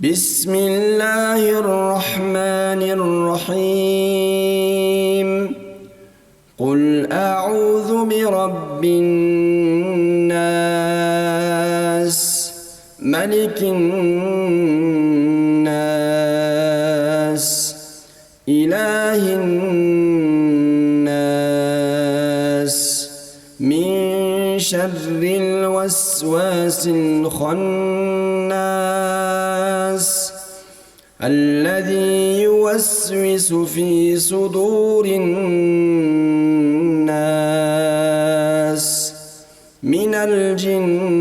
بسم الله الرحمن الرحيم قل أعوذ برب الناس ملك الناس إله الناس من شر الوسواس الخناس الذي يوسوس في صدور الناس من الجنة